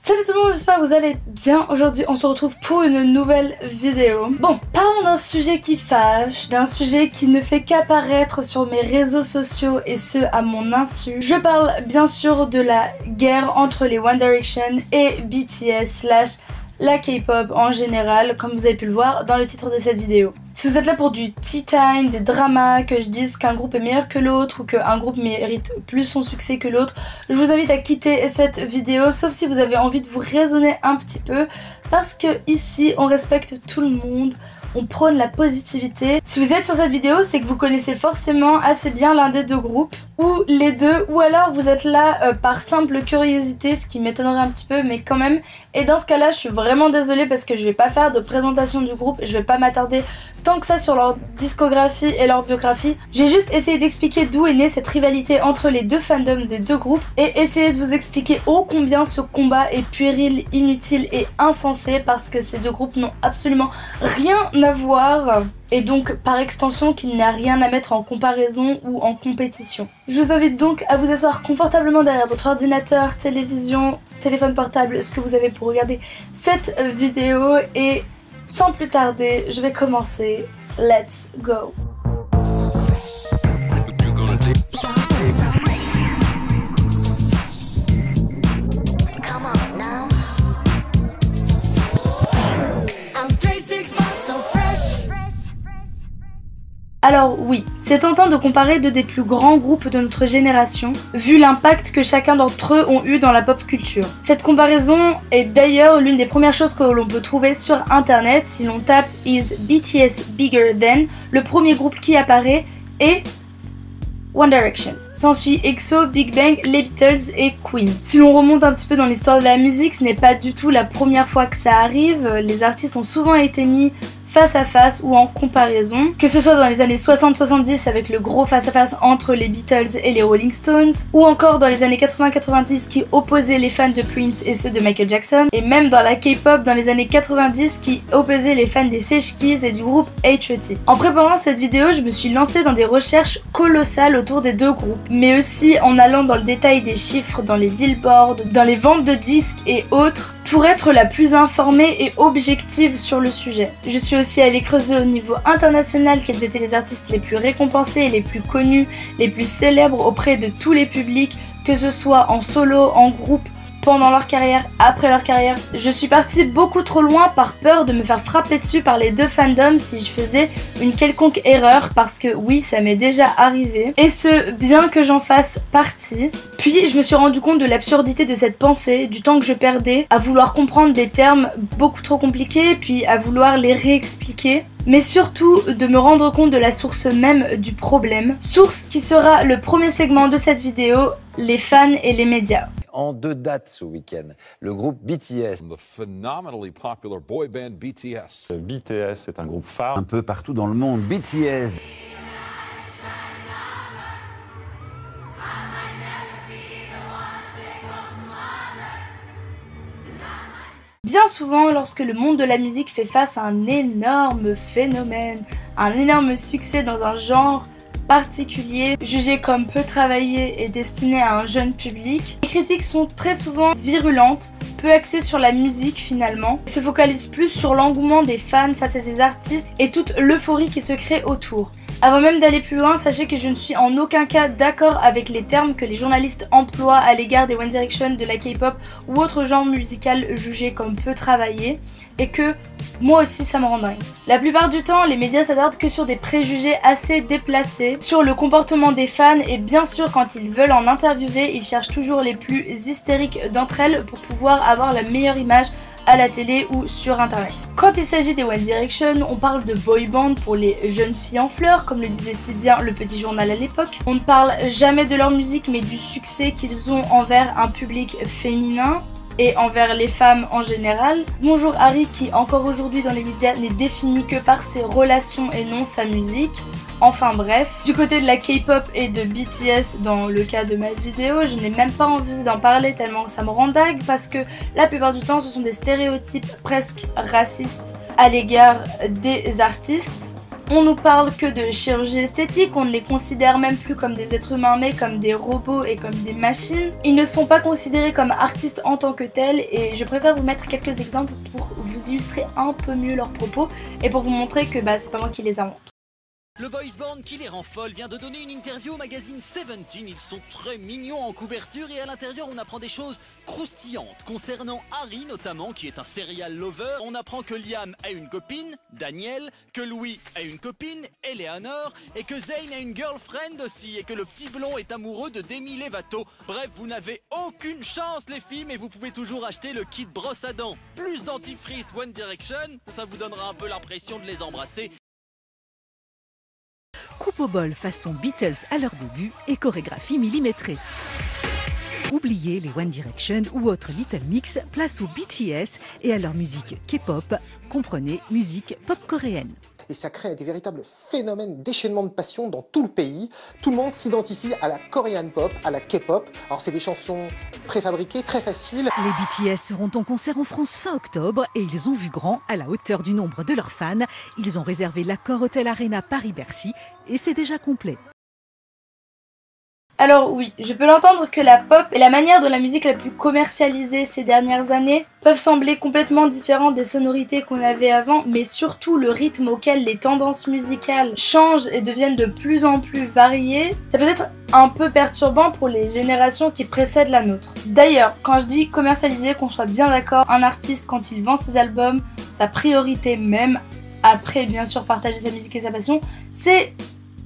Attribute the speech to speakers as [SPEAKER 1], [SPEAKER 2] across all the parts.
[SPEAKER 1] Salut tout le monde, j'espère que vous allez bien. Aujourd'hui on se retrouve pour une nouvelle vidéo. Bon, parlons d'un sujet qui fâche, d'un sujet qui ne fait qu'apparaître sur mes réseaux sociaux et ce à mon insu. Je parle bien sûr de la guerre entre les One Direction et BTS slash la K-pop en général, comme vous avez pu le voir dans le titre de cette vidéo. Si vous êtes là pour du tea time, des dramas, que je dise qu'un groupe est meilleur que l'autre ou qu'un groupe mérite plus son succès que l'autre, je vous invite à quitter cette vidéo, sauf si vous avez envie de vous raisonner un petit peu, parce que ici on respecte tout le monde, on prône la positivité. Si vous êtes sur cette vidéo, c'est que vous connaissez forcément assez bien l'un des deux groupes, ou les deux, ou alors vous êtes là par simple curiosité, ce qui m'étonnerait un petit peu, mais quand même. Et dans ce cas-là, je suis vraiment désolée parce que je vais pas faire de présentation du groupe, je vais pas m'attarder tant que ça sur leur discographie et leur biographie. J'ai juste essayé d'expliquer d'où est née cette rivalité entre les deux fandoms des deux groupes et essayer de vous expliquer ô combien ce combat est puéril, inutile et insensé parce que ces deux groupes n'ont absolument rien à voir et donc par extension qu'il n'y a rien à mettre en comparaison ou en compétition. Je vous invite donc à vous asseoir confortablement derrière votre ordinateur, télévision, téléphone portable, ce que vous avez pour regarder cette vidéo et sans plus tarder, je vais commencer. Let's go! Alors oui, c'est tentant de comparer deux des plus grands groupes de notre génération, vu l'impact que chacun d'entre eux ont eu dans la pop culture. Cette comparaison est d'ailleurs l'une des premières choses que l'on peut trouver sur internet si l'on tape « Is BTS bigger than ?», le premier groupe qui apparaît est One Direction. S'ensuit EXO, Big Bang, les Beatles et Queen. Si l'on remonte un petit peu dans l'histoire de la musique, ce n'est pas du tout la première fois que ça arrive, les artistes ont souvent été mis face à face ou en comparaison, que ce soit dans les années 60-70 avec le gros face à face entre les Beatles et les Rolling Stones, ou encore dans les années 80-90 qui opposaient les fans de Prince et ceux de Michael Jackson, et même dans la K-pop dans les années 90 qui opposait les fans des Sage Kids et du groupe H.O.T. En préparant cette vidéo, je me suis lancée dans des recherches colossales autour des deux groupes, mais aussi en allant dans le détail des chiffres, dans les billboards, dans les ventes de disques et autres, pour être la plus informée et objective sur le sujet. Je suis aussi allée creuser au niveau international quels étaient les artistes les plus récompensés et les plus connus, les plus célèbres auprès de tous les publics, que ce soit en solo, en groupe, pendant leur carrière, après leur carrière. Je suis partie beaucoup trop loin par peur de me faire frapper dessus par les deux fandoms si je faisais une quelconque erreur, parce que oui, ça m'est déjà arrivé, et ce, bien que j'en fasse partie. Puis je me suis rendu compte de l'absurdité de cette pensée, du temps que je perdais à vouloir comprendre des termes beaucoup trop compliqués, puis à vouloir les réexpliquer, mais surtout de me rendre compte de la source même du problème, source qui sera le premier segment de cette vidéo, les fans et les médias.
[SPEAKER 2] En deux dates ce week-end, le groupe BTS.
[SPEAKER 3] The phenomenally popular boy band BTS.
[SPEAKER 4] BTS est un groupe phare.
[SPEAKER 5] Un peu partout dans le monde, BTS.
[SPEAKER 1] Bien souvent, lorsque le monde de la musique fait face à un énorme phénomène, un énorme succès dans un genre particulier, jugé comme peu travaillé et destiné à un jeune public, les critiques sont très souvent virulentes, peu axées sur la musique finalement, et se focalisent plus sur l'engouement des fans face à ces artistes et toute l'euphorie qui se crée autour. Avant même d'aller plus loin, sachez que je ne suis en aucun cas d'accord avec les termes que les journalistes emploient à l'égard des One Direction, de la K-pop ou autre genre musical jugé comme peu travaillé, et que moi aussi ça me rend dingue. La plupart du temps, les médias s'attardent que sur des préjugés assez déplacés, sur le comportement des fans, et bien sûr quand ils veulent en interviewer, ils cherchent toujours les plus hystériques d'entre elles pour pouvoir avoir la meilleure image à la télé ou sur internet. Quand il s'agit des One Direction, on parle de boy band pour les jeunes filles en fleurs, comme le disait si bien le petit journal à l'époque. On ne parle jamais de leur musique mais du succès qu'ils ont envers un public féminin et envers les femmes en général. Bonjour Harry qui encore aujourd'hui dans les médias n'est défini que par ses relations et non sa musique. Enfin bref, du côté de la K-pop et de BTS dans le cas de ma vidéo, je n'ai même pas envie d'en parler tellement ça me rend dingue parce que la plupart du temps ce sont des stéréotypes presque racistes à l'égard des artistes. On nous parle que de chirurgie esthétique, on ne les considère même plus comme des êtres humains mais comme des robots et comme des machines. Ils ne sont pas considérés comme artistes en tant que tels et je préfère vous mettre quelques exemples pour vous illustrer un peu mieux leurs propos et pour vous montrer que c'est pas moi qui les invente.
[SPEAKER 6] Le boys band qui les rend folles vient de donner une interview au magazine Seventeen. Ils sont très mignons en couverture et à l'intérieur on apprend des choses croustillantes concernant Harry notamment qui est un serial lover. On apprend que Liam a une copine, Danielle, que Louis a une copine, Eleanor, et que Zane a une girlfriend aussi et que le petit blond est amoureux de Demi Lovato. Bref, vous n'avez aucune chance les filles, mais vous pouvez toujours acheter le kit brosse à dents plus dentifrice One Direction, ça vous donnera un peu l'impression de les embrasser.
[SPEAKER 7] Coupe au bol façon Beatles à leur début et chorégraphie millimétrée. Oubliez les One Direction ou autres Little Mix, place aux BTS et à leur musique K-pop, comprenez musique pop coréenne.
[SPEAKER 8] Et ça crée des véritables phénomènes déchaînement de passion dans tout le pays. Tout le monde s'identifie à la Korean pop, à la K-pop. Alors c'est des chansons préfabriquées, très faciles.
[SPEAKER 7] Les BTS seront en concert en France fin octobre et ils ont vu grand à la hauteur du nombre de leurs fans. Ils ont réservé l'Accor Hotel Arena Paris-Bercy et c'est déjà complet.
[SPEAKER 1] Alors oui, je peux l'entendre que la pop et la manière dont la musique la plus commercialisée ces dernières années peuvent sembler complètement différentes des sonorités qu'on avait avant, mais surtout le rythme auquel les tendances musicales changent et deviennent de plus en plus variées, ça peut être un peu perturbant pour les générations qui précèdent la nôtre. D'ailleurs, quand je dis commercialisé, qu'on soit bien d'accord, un artiste quand il vend ses albums, sa priorité même, après bien sûr partager sa musique et sa passion, c'est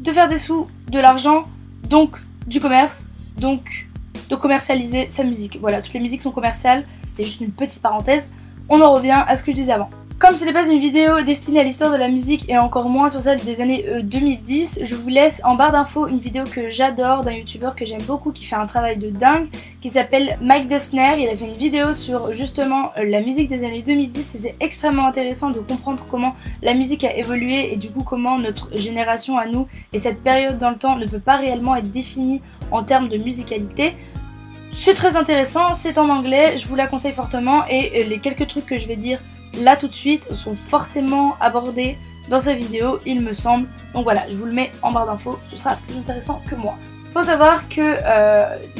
[SPEAKER 1] de faire des sous, de l'argent, donc du commerce, donc de commercialiser sa musique. Voilà, toutes les musiques sont commerciales, c'était juste une petite parenthèse. On en revient à ce que je disais avant. Comme ce n'est pas une vidéo destinée à l'histoire de la musique et encore moins sur celle des années 2010, je vous laisse en barre d'infos une vidéo que j'adore d'un youtubeur que j'aime beaucoup qui fait un travail de dingue qui s'appelle Mike Dessner. Il a fait une vidéo sur justement la musique des années 2010 et c'est extrêmement intéressant de comprendre comment la musique a évolué et du coup comment notre génération à nous et cette période dans le temps ne peut pas réellement être définie en termes de musicalité. C'est très intéressant, c'est en anglais, je vous la conseille fortement et les quelques trucs que je vais dire là tout de suite sont forcément abordés dans sa vidéo, il me semble. Donc voilà, je vous le mets en barre d'infos, ce sera plus intéressant que moi. Faut savoir que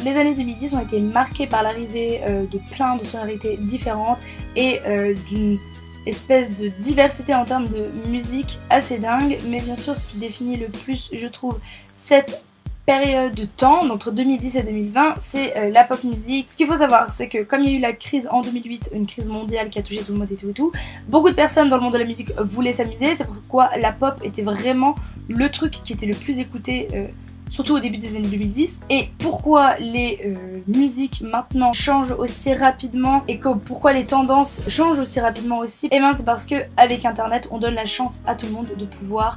[SPEAKER 1] les années 2010 ont été marquées par l'arrivée de plein de sonorités différentes et d'une espèce de diversité en termes de musique assez dingue. Mais bien sûr, ce qui définit le plus, je trouve, cette période de temps, entre 2010 et 2020, c'est la pop music. Ce qu'il faut savoir, c'est que comme il y a eu la crise en 2008, une crise mondiale qui a touché tout le monde et tout, beaucoup de personnes dans le monde de la musique voulaient s'amuser, c'est pourquoi la pop était vraiment le truc qui était le plus écouté, surtout au début des années 2010. Et pourquoi les musiques maintenant changent aussi rapidement et pourquoi les tendances changent aussi rapidement aussi, et bien c'est parce que avec internet, on donne la chance à tout le monde de pouvoir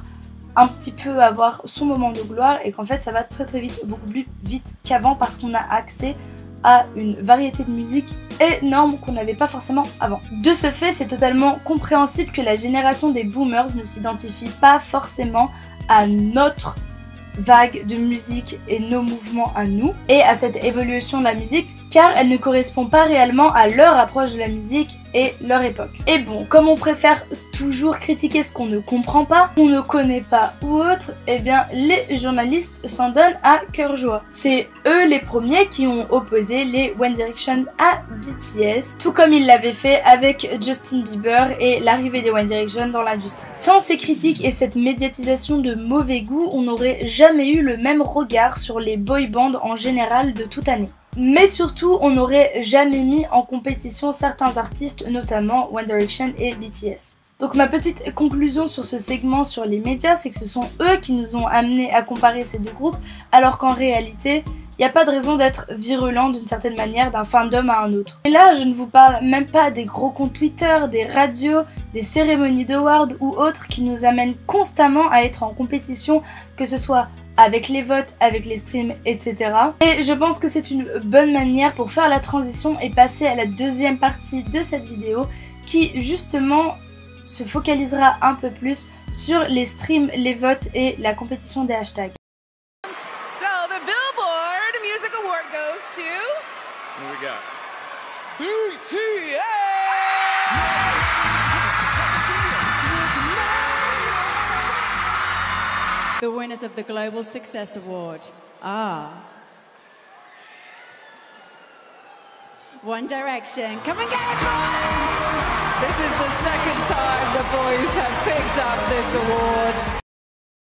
[SPEAKER 1] un petit peu avoir son moment de gloire et qu'en fait ça va très vite, beaucoup plus vite qu'avant parce qu'on a accès à une variété de musique énorme qu'on n'avait pas forcément avant. De ce fait, c'est totalement compréhensible que la génération des boomers ne s'identifie pas forcément à notre vague de musique et nos mouvements à nous et à cette évolution de la musique car elle ne correspond pas réellement à leur approche de la musique et leur époque. Et bon, comme on préfère toujours critiquer ce qu'on ne comprend pas, qu'on ne connaît pas ou autre, eh bien les journalistes s'en donnent à cœur joie. C'est eux les premiers qui ont opposé les One Direction à BTS, tout comme ils l'avaient fait avec Justin Bieber et l'arrivée des One Direction dans l'industrie. Sans ces critiques et cette médiatisation de mauvais goût, on n'aurait jamais eu le même regard sur les boy bands en général de toute année. Mais surtout, on n'aurait jamais mis en compétition certains artistes, notamment One Direction et BTS. Donc ma petite conclusion sur ce segment sur les médias, c'est que ce sont eux qui nous ont amenés à comparer ces deux groupes, alors qu'en réalité, il n'y a pas de raison d'être virulent d'une certaine manière d'un fandom à un autre. Et là, je ne vous parle même pas des gros comptes Twitter, des radios, des cérémonies d'awards ou autres qui nous amènent constamment à être en compétition, que ce soit avec les votes, avec les streams, etc. Et je pense que c'est une bonne manière pour faire la transition et passer à la deuxième partie de cette vidéo qui justement se focalisera un peu plus sur les streams, les votes et la compétition des hashtags.
[SPEAKER 9] So the Billboard Music Award goes to...
[SPEAKER 3] What we got?
[SPEAKER 9] BTS!
[SPEAKER 10] winners of the Global Success Award are One Direction. Come and get it!
[SPEAKER 9] This is the second time the boys have picked up this award.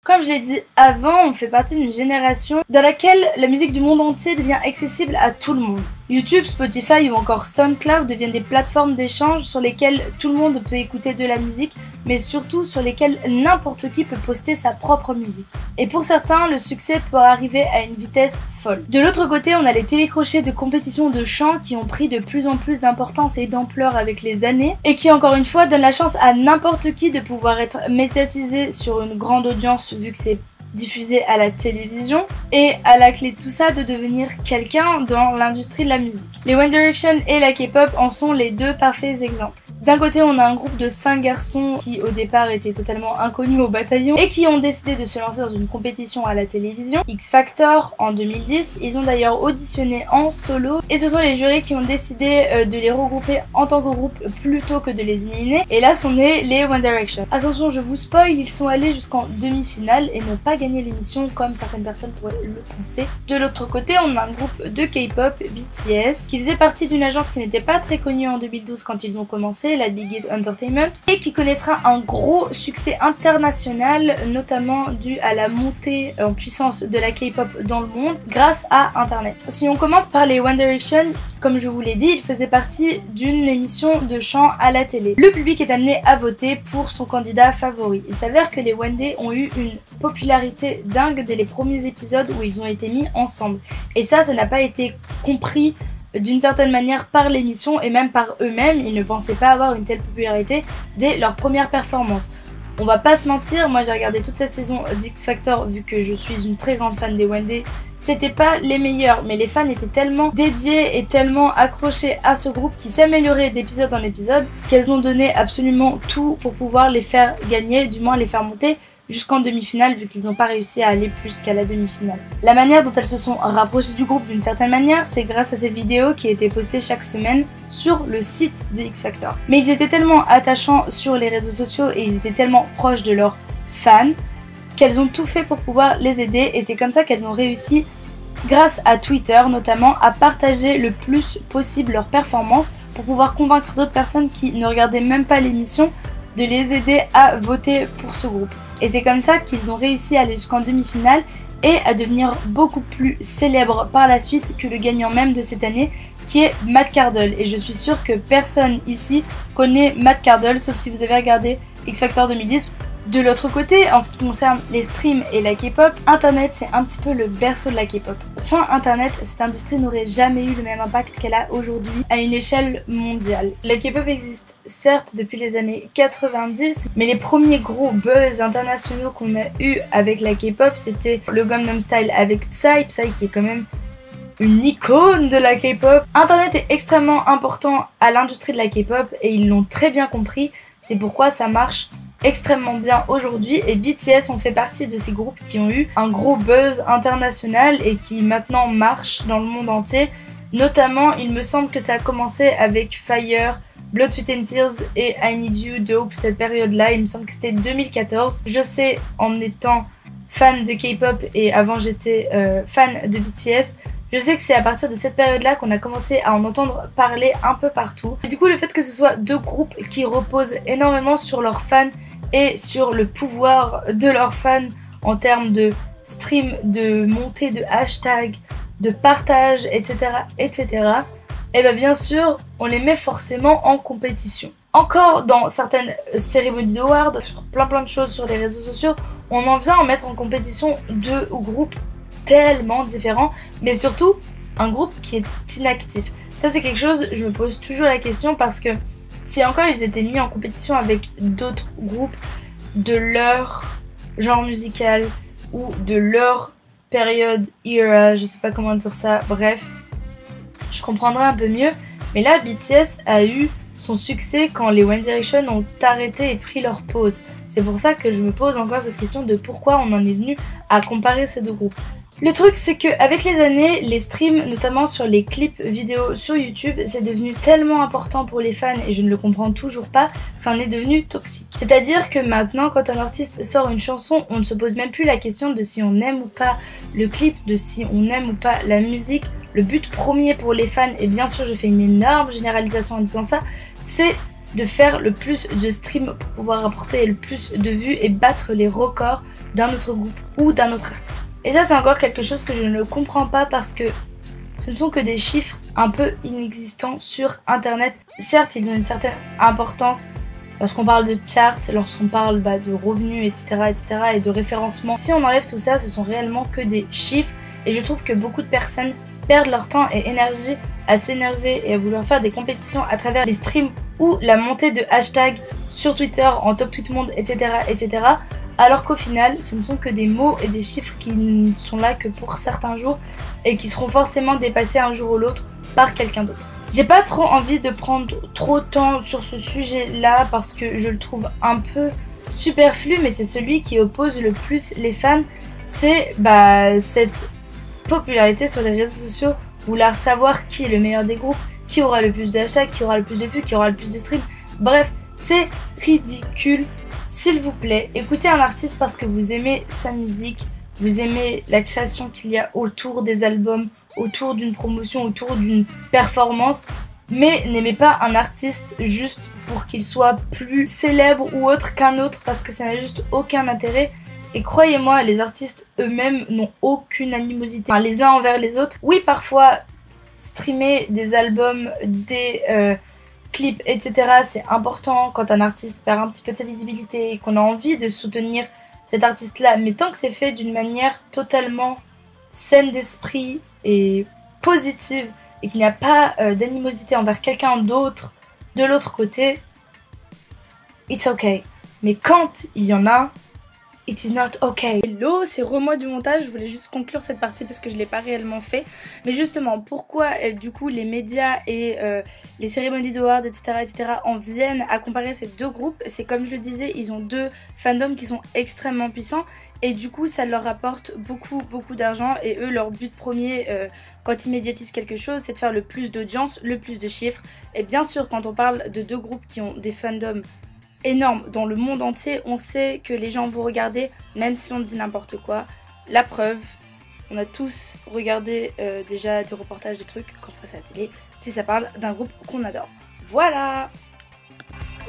[SPEAKER 1] Comme je l'ai dit avant, on fait partie d'une génération dans laquelle la musique du monde entier devient accessible à tout le monde. YouTube, Spotify ou encore SoundCloud deviennent des plateformes d'échange sur lesquelles tout le monde peut écouter de la musique, mais surtout sur lesquelles n'importe qui peut poster sa propre musique. Et pour certains, le succès peut arriver à une vitesse folle. De l'autre côté, on a les télécrochets de compétition de chant qui ont pris de plus en plus d'importance et d'ampleur avec les années, et qui encore une fois donnent la chance à n'importe qui de pouvoir être médiatisé sur une grande audience vu que c'est diffusé à la télévision, et à la clé de tout ça de devenir quelqu'un dans l'industrie de la musique. Les One Direction et la K-pop en sont les deux parfaits exemples. D'un côté, on a un groupe de 5 garçons qui au départ étaient totalement inconnus au bataillon et qui ont décidé de se lancer dans une compétition à la télévision, X Factor en 2010. Ils ont d'ailleurs auditionné en solo et ce sont les jurys qui ont décidé de les regrouper en tant que groupe plutôt que de les éliminer. Et là sont nés les One Direction. Attention, je vous spoil, ils sont allés jusqu'en demi-finale et n'ont pas gagné l'émission comme certaines personnes pourraient le penser. De l'autre côté, on a un groupe de K-pop, BTS, qui faisait partie d'une agence qui n'était pas très connue en 2012 quand ils ont commencé, la Big Hit Entertainment, et qui connaîtra un gros succès international, notamment dû à la montée en puissance de la K-pop dans le monde grâce à Internet. Si on commence par les One Direction, comme je vous l'ai dit, ils faisaient partie d'une émission de chant à la télé. Le public est amené à voter pour son candidat favori. Il s'avère que les One Day ont eu une popularité dingue dès les premiers épisodes où ils ont été mis ensemble. Et ça n'a pas été compris d'une certaine manière par l'émission et même par eux-mêmes. Ils ne pensaient pas avoir une telle popularité dès leur première performance. On va pas se mentir, moi j'ai regardé toute cette saison d'X Factor vu que je suis une très grande fan des One Day. C'était pas les meilleurs, mais les fans étaient tellement dédiés et tellement accrochés à ce groupe qui s'améliorait d'épisode en épisode qu'elles ont donné absolument tout pour pouvoir les faire gagner, du moins les faire monter jusqu'en demi-finale vu qu'ils n'ont pas réussi à aller plus qu'à la demi-finale. La manière dont elles se sont rapprochées du groupe d'une certaine manière, c'est grâce à ces vidéos qui étaient postées chaque semaine sur le site de X Factor. Mais ils étaient tellement attachants sur les réseaux sociaux et ils étaient tellement proches de leurs fans qu'elles ont tout fait pour pouvoir les aider et c'est comme ça qu'elles ont réussi, grâce à Twitter notamment, à partager le plus possible leurs performances pour pouvoir convaincre d'autres personnes qui ne regardaient même pas l'émission de les aider à voter pour ce groupe. Et c'est comme ça qu'ils ont réussi à aller jusqu'en demi-finale et à devenir beaucoup plus célèbres par la suite que le gagnant même de cette année qui est Matt Cardle. Et je suis sûre que personne ici connaît Matt Cardle sauf si vous avez regardé X Factor 2010. De l'autre côté, en ce qui concerne les streams et la K-pop, Internet c'est un petit peu le berceau de la K-pop. Sans Internet, cette industrie n'aurait jamais eu le même impact qu'elle a aujourd'hui à une échelle mondiale. La K-pop existe certes depuis les années 90, mais les premiers gros buzz internationaux qu'on a eu avec la K-pop, c'était le Gangnam Style avec Psy qui est quand même une icône de la K-pop. Internet est extrêmement important à l'industrie de la K-pop et ils l'ont très bien compris, c'est pourquoi ça marche extrêmement bien aujourd'hui et BTS ont fait partie de ces groupes qui ont eu un gros buzz international et qui maintenant marchent dans le monde entier. Notamment, il me semble que ça a commencé avec Fire, Blood, Sweat and Tears et I Need You de Hope, cette période-là, il me semble que c'était 2014. Je sais, en étant fan de K-pop et avant j'étais fan de BTS, je sais que c'est à partir de cette période-là qu'on a commencé à en entendre parler un peu partout. Et du coup, le fait que ce soit deux groupes qui reposent énormément sur leurs fans et sur le pouvoir de leurs fans en termes de stream, de montée de hashtags, de partage, etc., etc., et bien bien sûr, on les met forcément en compétition. Encore dans certaines cérémonies d'awards, sur plein de choses sur les réseaux sociaux, on en vient à mettre en compétition deux groupes tellement différents, mais surtout un groupe qui est inactif. Ça c'est quelque chose, je me pose toujours la question parce que si encore ils étaient mis en compétition avec d'autres groupes de leur genre musical ou de leur période, era, je sais pas comment dire ça, bref, je comprendrais un peu mieux. Mais là, BTS a eu son succès quand les One Direction ont arrêté et pris leur pause. C'est pour ça que je me pose encore cette question de pourquoi on en est venu à comparer ces deux groupes. Le truc c'est que avec les années, les streams, notamment sur les clips vidéo sur YouTube, c'est devenu tellement important pour les fans et je ne le comprends toujours pas, ça en est devenu toxique. C'est-à-dire que maintenant quand un artiste sort une chanson, on ne se pose même plus la question de si on aime ou pas le clip, de si on aime ou pas la musique. Le but premier pour les fans, et bien sûr je fais une énorme généralisation en disant ça, c'est de faire le plus de streams pour pouvoir apporter le plus de vues et battre les records d'un autre groupe ou d'un autre artiste. Et ça c'est encore quelque chose que je ne comprends pas parce que ce ne sont que des chiffres un peu inexistants sur internet. Certes ils ont une certaine importance lorsqu'on parle de charts, lorsqu'on parle de revenus etc et de référencement. Si on enlève tout ça, ce sont réellement que des chiffres et je trouve que beaucoup de personnes perdent leur temps et énergie à s'énerver et à vouloir faire des compétitions à travers les streams ou la montée de hashtags sur Twitter en top tweet monde etc alors qu'au final ce ne sont que des mots et des chiffres qui ne sont là que pour certains jours et qui seront forcément dépassés un jour ou l'autre par quelqu'un d'autre. J'ai pas trop envie de prendre trop de temps sur ce sujet là parce que je le trouve un peu superflu, mais c'est celui qui oppose le plus les fans, c'est cette popularité sur les réseaux sociaux, vouloir savoir qui est le meilleur des groupes, qui aura le plus de hashtags, qui aura le plus de vues, qui aura le plus de streams. Bref, c'est ridicule. S'il vous plaît, écoutez un artiste parce que vous aimez sa musique, vous aimez la création qu'il y a autour des albums, autour d'une promotion, autour d'une performance, mais n'aimez pas un artiste juste pour qu'il soit plus célèbre ou autre qu'un autre parce que ça n'a juste aucun intérêt. Et croyez-moi, les artistes eux-mêmes n'ont aucune animosité les uns envers les autres. Oui, parfois, streamer des albums, des clips, etc. c'est important quand un artiste perd un petit peu de sa visibilité et qu'on a envie de soutenir cet artiste-là. Mais tant que c'est fait d'une manière totalement saine d'esprit et positive et qu'il n'y a pas d'animosité envers quelqu'un d'autre de l'autre côté, it's okay. Mais quand il y en a, it is not okay. Hello, c'est Remois du montage, je voulais juste conclure cette partie parce que je l'ai pas réellement fait. Mais justement, pourquoi du coup les médias et les cérémonies d'awards, etc. en viennent à comparer ces deux groupes? C'est comme je le disais, ils ont deux fandoms qui sont extrêmement puissants et du coup ça leur rapporte beaucoup d'argent et eux leur but premier quand ils médiatisent quelque chose c'est de faire le plus d'audience, le plus de chiffres. Et bien sûr quand on parle de deux groupes qui ont des fandoms énorme dans le monde entier, on sait que les gens vont regarder même si on dit n'importe quoi. La preuve, on a tous regardé déjà des reportages, des trucs quand ça passe à la télé, si ça parle d'un groupe qu'on adore. Voilà.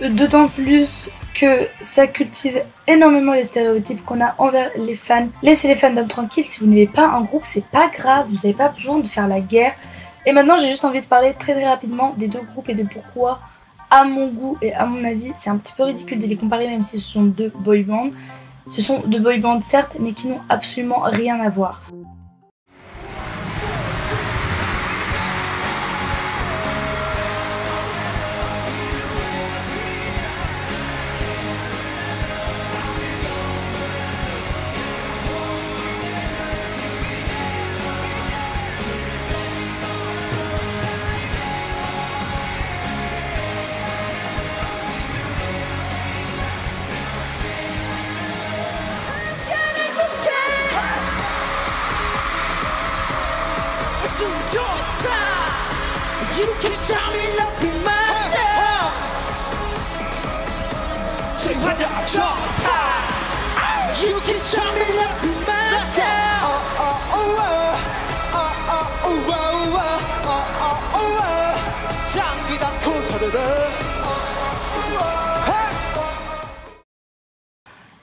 [SPEAKER 1] D'autant plus que ça cultive énormément les stéréotypes qu'on a envers les fans. Laissez les fandoms tranquilles, si vous n'aimez pas un groupe c'est pas grave, vous n'avez pas besoin de faire la guerre. Et maintenant j'ai juste envie de parler très rapidement des deux groupes et de pourquoi à mon goût et à mon avis, c'est un petit peu ridicule de les comparer même si ce sont deux boy bands. Ce sont deux boy bands certes, mais qui n'ont absolument rien à voir.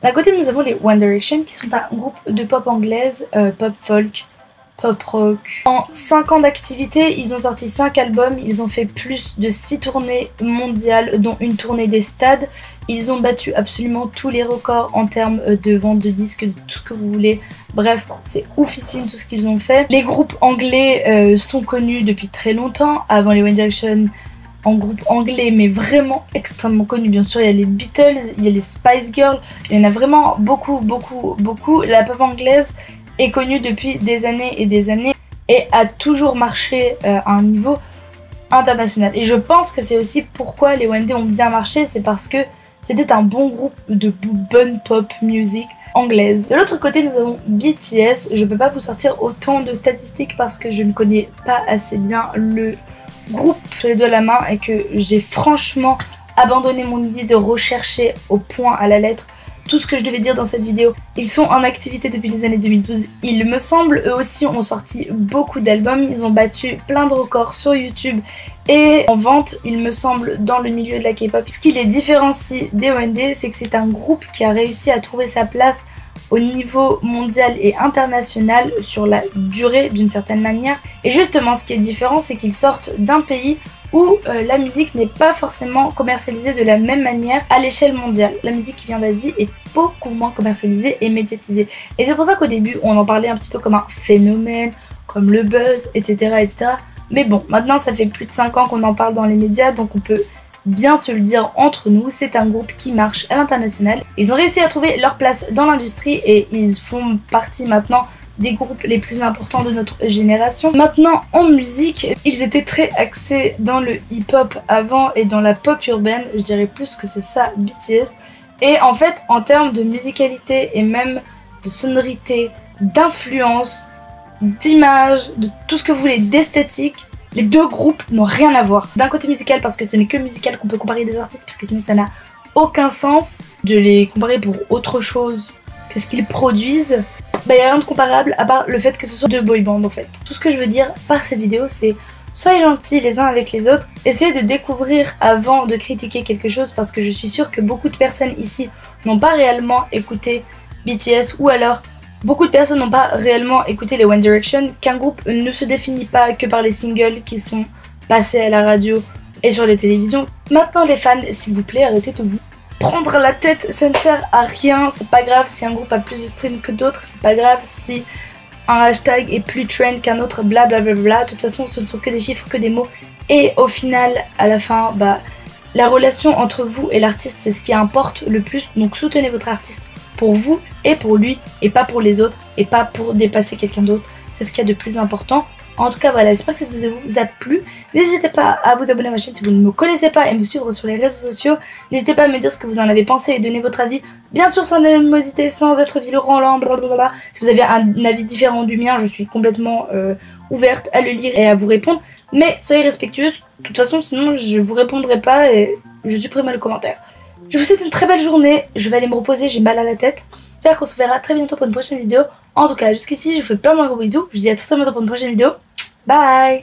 [SPEAKER 1] D'un côté nous avons les One Direction qui sont un groupe de pop anglaise, pop folk, pop rock. En 5 ans d'activité, ils ont sorti 5 albums, ils ont fait plus de 6 tournées mondiales, dont une tournée des stades. Ils ont battu absolument tous les records en termes de vente de disques, de tout ce que vous voulez. Bref, c'est oufissime tout ce qu'ils ont fait. Les groupes anglais sont connus depuis très longtemps, avant les One Direction. En groupe anglais, mais vraiment extrêmement connu. Bien sûr, il y a les Beatles, il y a les Spice Girls, il y en a vraiment beaucoup. La pop anglaise est connue depuis des années et des années et a toujours marché à un niveau international. Et je pense que c'est aussi pourquoi les One D ont bien marché, c'est parce que c'était un bon groupe de bonne pop music. anglaise. De l'autre côté, nous avons BTS. Je peux pas vous sortir autant de statistiques parce que je ne connais pas assez bien le groupe sur les doigts de la main et que j'ai franchement abandonné mon idée de rechercher au point à la lettre tout ce que je devais dire dans cette vidéo. Ils sont en activité depuis les années 2012, il me semble. Eux aussi ont sorti beaucoup d'albums, ils ont battu plein de records sur YouTube et en vente, il me semble, dans le milieu de la K-pop. Ce qui les différencie des OND, c'est que c'est un groupe qui a réussi à trouver sa place au niveau mondial et international sur la durée d'une certaine manière. Et justement, ce qui est différent, c'est qu'ils sortent d'un pays où la musique n'est pas forcément commercialisée de la même manière à l'échelle mondiale. La musique qui vient d'Asie est beaucoup moins commercialisée et médiatisée. Et c'est pour ça qu'au début, on en parlait un petit peu comme un phénomène, comme le buzz, etc. etc. Mais bon, maintenant ça fait plus de 5 ans qu'on en parle dans les médias, donc on peut bien se le dire entre nous, c'est un groupe qui marche à l'international. Ils ont réussi à trouver leur place dans l'industrie et ils font partie maintenant des groupes les plus importants de notre génération. Maintenant, en musique, ils étaient très axés dans le hip-hop avant et dans la pop urbaine, je dirais plus que c'est ça, BTS. Et en fait, en termes de musicalité et même de sonorité, d'influence, d'image, de tout ce que vous voulez, d'esthétique, les deux groupes n'ont rien à voir. D'un côté musical, parce que ce n'est que musical qu'on peut comparer des artistes, parce que sinon ça n'a aucun sens de les comparer pour autre chose que ce qu'ils produisent. Bah y a rien de comparable à part le fait que ce soit deux boy bands en fait. Tout ce que je veux dire par cette vidéo, c'est soyez gentils les uns avec les autres, essayez de découvrir avant de critiquer quelque chose, parce que je suis sûre que beaucoup de personnes ici n'ont pas réellement écouté BTS, ou alors beaucoup de personnes n'ont pas réellement écouté les One Direction, qu'un groupe ne se définit pas que par les singles qui sont passés à la radio et sur les télévisions. Maintenant les fans, s'il vous plaît, arrêtez de vous prendre la tête, ça ne sert à rien. C'est pas grave si un groupe a plus de streams que d'autres, c'est pas grave si un hashtag est plus trend qu'un autre, blablabla. De toute façon, ce ne sont que des chiffres, que des mots. Et au final, à la fin, bah, la relation entre vous et l'artiste, c'est ce qui importe le plus. Donc soutenez votre artiste pour vous et pour lui, et pas pour les autres, et pas pour dépasser quelqu'un d'autre. C'est ce qu'il y a de plus important. En tout cas, voilà, j'espère que cette vidéo vous a plu. N'hésitez pas à vous abonner à ma chaîne si vous ne me connaissez pas et me suivre sur les réseaux sociaux. N'hésitez pas à me dire ce que vous en avez pensé et donner votre avis. Bien sûr, sans animosité, sans être virulent, blablabla. Si vous avez un avis différent du mien, je suis complètement ouverte à le lire et à vous répondre. Mais soyez respectueuse. De toute façon, sinon, je vous répondrai pas et je supprimerai le commentaire. Je vous souhaite une très belle journée. Je vais aller me reposer, j'ai mal à la tête. J'espère qu'on se verra très bientôt pour une prochaine vidéo. En tout cas, jusqu'ici, je vous fais plein de gros bisous. Je vous dis à très bientôt pour une prochaine vidéo. Bye!